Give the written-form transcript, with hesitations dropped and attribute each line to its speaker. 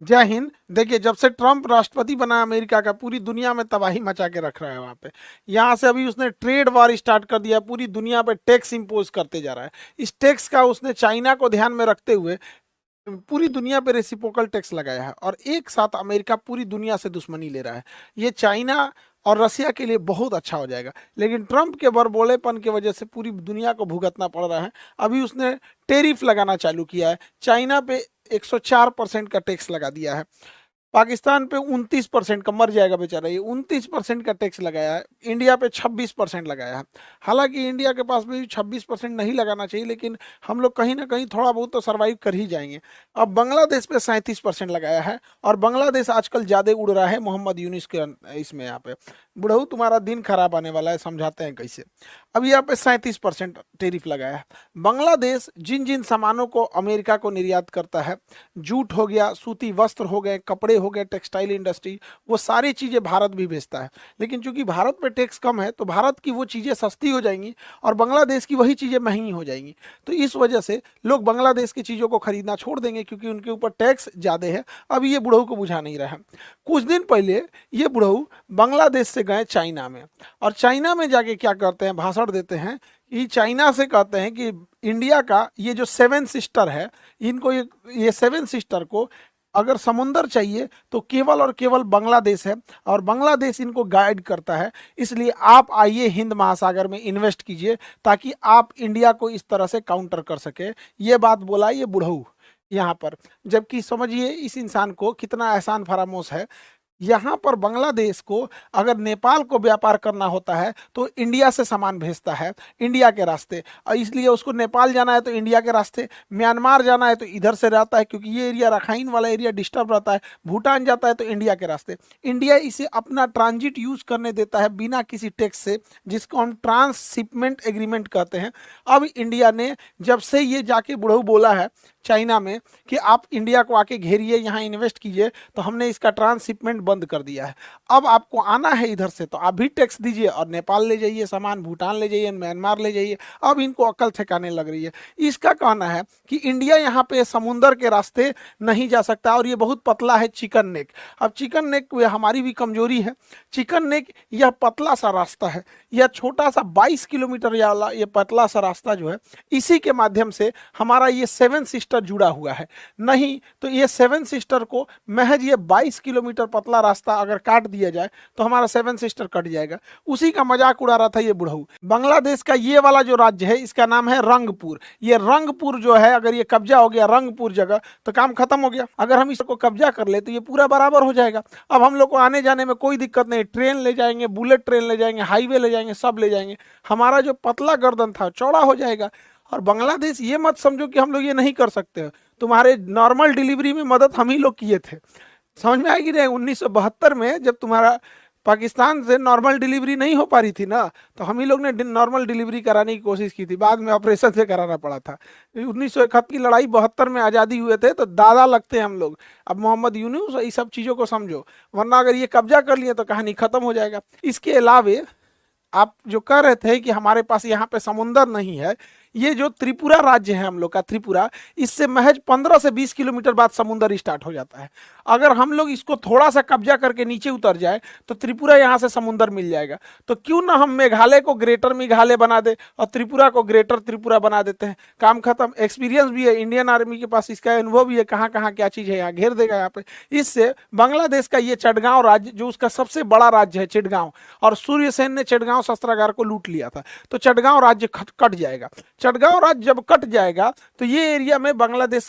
Speaker 1: जय हिंद। देखिए, जब से ट्रम्प राष्ट्रपति बना अमेरिका का, पूरी दुनिया में तबाही मचा के रख रहा है वहाँ पे। यहाँ से अभी उसने ट्रेड वॉर स्टार्ट कर दिया, पूरी दुनिया पे टैक्स इम्पोज करते जा रहा है। इस टैक्स का उसने चाइना को ध्यान में रखते हुए पूरी दुनिया पे रेसिप्रोकल टैक्स लगाया है, और एक साथ अमेरिका पूरी दुनिया से दुश्मनी ले रहा है। ये चाइना और रसिया के लिए बहुत अच्छा हो जाएगा, लेकिन ट्रम्प के बड़बोलेपन की वजह से पूरी दुनिया को भुगतना पड़ रहा है। अभी उसने टेरिफ लगाना चालू किया है, चाइना पे 104% का टैक्स लगा दिया है, पाकिस्तान पे 29% का, मर जाएगा बेचारा, ये 29% का टैक्स लगाया है, इंडिया पे 26% लगाया है। हालांकि इंडिया के पास भी 26% नहीं लगाना चाहिए, लेकिन हम लोग कहीं ना कहीं थोड़ा बहुत तो सर्वाइव कर ही जाएंगे। अब बांग्लादेश पे 37% लगाया है, और बांग्लादेश आजकल ज्यादा उड़ रहा है मोहम्मद यूनिस के इसमें। यहाँ पे बुढ़ऊ तुम्हारा दिन खराब आने वाला है, समझाते हैं कैसे। अब यहाँ पे 37% टेरिफ लगाया है। बांग्लादेश जिन जिन सामानों को अमेरिका को निर्यात करता है, जूट हो गया, सूती वस्त्र हो गए, कपड़े हो गए, टेक्सटाइल इंडस्ट्री, वो सारी चीज़ें भारत भी भेजता है। लेकिन चूंकि भारत पे टैक्स कम है, तो भारत की वो चीज़ें सस्ती हो जाएंगी और बांग्लादेश की वही चीज़ें महंगी हो जाएंगी। तो इस वजह से लोग बांग्लादेश की चीज़ों को खरीदना छोड़ देंगे, क्योंकि उनके ऊपर टैक्स ज़्यादा है। अब ये बुढ़ऊ को बुझा नहीं रहा है। कुछ दिन पहले ये बुढ़ऊ बांग्लादेश से गए चाइना में, और चाइना में जाके क्या करते हैं, भाषण देते हैं कि चाइना से कहते हैं कि इंडिया का ये जो सेवन सिस्टर है, इनको ये सेवन सिस्टर को अगर समुंदर चाहिए तो केवल और केवल बांग्लादेश है, और बांग्लादेश इनको गाइड करता है। इसलिए आप आइए हिंद महासागर में इन्वेस्ट कीजिए, ताकि आप इंडिया को इस तरह से काउंटर कर सके। ये बात बोला ये बुढ़ऊ यहाँ पर। जबकि समझिए इस इंसान को कितना एहसान फरामोश है। यहाँ पर बांग्लादेश को अगर नेपाल को व्यापार करना होता है तो इंडिया से सामान भेजता है, इंडिया के रास्ते, और इसलिए उसको नेपाल जाना है तो इंडिया के रास्ते, म्यांमार जाना है तो इधर से रहता है, क्योंकि ये एरिया रखाइन वाला एरिया डिस्टर्ब रहता है, भूटान जाता है तो इंडिया के रास्ते। इंडिया इसे अपना ट्रांजिट यूज करने देता है बिना किसी टैक्स से, जिसको हम ट्रांसशिपमेंट एग्रीमेंट कहते हैं। अब इंडिया ने जब से ये जाके बुढ़ऊ बोला है चाइना में कि आप इंडिया को आके घेरिए, यहाँ इन्वेस्ट कीजिए, तो हमने इसका ट्रांसशिपमेंट बंद कर दिया है। अब आपको आना है इधर से तो आप भी टैक्स दीजिए, और नेपाल ले जाइए सामान, भूटान ले जाइए, म्यांमार ले जाइए। अब इनको अकल ठिकाने लग रही है। इसका कहना है कि इंडिया यहाँ पे समुंदर के रास्ते नहीं जा सकता, और ये बहुत पतला है चिकन नेक। अब चिकन नेक हमारी भी कमजोरी है। चिकन नेक यह पतला सा रास्ता है, यह छोटा सा 22 किलोमीटर वाला ये पतला सा रास्ता जो है, इसी के माध्यम से हमारा ये सेवन सिस्टर जुड़ा हुआ है। नहीं तो ये सेवन सिस्टर को महज ये 22 किलोमीटर पतला रास्ता अगर काट दिया जाए तो हमारा सेवन सिस्टर कट जाएगा। उसी का मजाक उड़ा रहा था ये बुढ़ऊ। बांग्लादेश का ये वाला जो राज्य है, इसका नाम है रंगपुर। ये रंगपुर जो है, अगर ये कब्जा हो गया रंगपुर जगह, तो काम खत्म हो गया। अगर हम इसको कब्जा कर ले तो ये पूरा बराबर हो जाएगा। अब हम लोग को आने जाने में कोई दिक्कत नहीं, ट्रेन ले जाएंगे, बुलेट ट्रेन ले जाएंगे, हाईवे ले जाएंगे, सब ले जाएंगे। हमारा जो पतला गर्दन था चौड़ा हो जाएगा। और बांग्लादेश ये मत समझो कि हम लोग ये नहीं कर सकते। तुम्हारे नॉर्मल डिलीवरी में मदद हम ही लोग किए थे। समझ में आएगी नहीं, 1972 में जब तुम्हारा पाकिस्तान से नॉर्मल डिलीवरी नहीं हो पा रही थी ना, तो हम ही लोग ने नॉर्मल डिलीवरी कराने की कोशिश की थी, बाद में ऑपरेशन से कराना पड़ा था। 1971 की लड़ाई, 72 में आज़ादी हुए थे, तो दादा लगते हैं हम लोग। अब मोहम्मद यूनुस ये सब चीज़ों को समझो, वरना अगर ये कब्जा कर लिए तो कहानी खत्म हो जाएगा। इसके अलावे आप जो कह रहे थे कि हमारे पास यहाँ पे समुंदर नहीं है, ये जो त्रिपुरा राज्य है हम लोग का, त्रिपुरा, इससे महज 15 से 20 किलोमीटर बाद समुंदर स्टार्ट हो जाता है। अगर हम लोग इसको थोड़ा सा कब्जा करके नीचे उतर जाए तो त्रिपुरा यहाँ से समुंदर मिल जाएगा। तो क्यों ना हम मेघालय को ग्रेटर मेघालय बना दे और त्रिपुरा को ग्रेटर त्रिपुरा बना देते हैं, काम खत्म। एक्सपीरियंस भी है, इंडियन आर्मी के पास इसका अनुभव भी है, कहाँ कहाँ क्या चीज़ है, यहाँ घेर देगा यहाँ पे। इससे बांग्लादेश का ये चटगांव राज्य, जो उसका सबसे बड़ा राज्य है चिटगांव, और सूर्यसेन ने चिटगांव शस्त्रागार को लूट लिया था, तो चटगांव राज्य कट जाएगा। चटगांव राज्य जब कट जाएगा तो ये एरिया में बांग्लादेश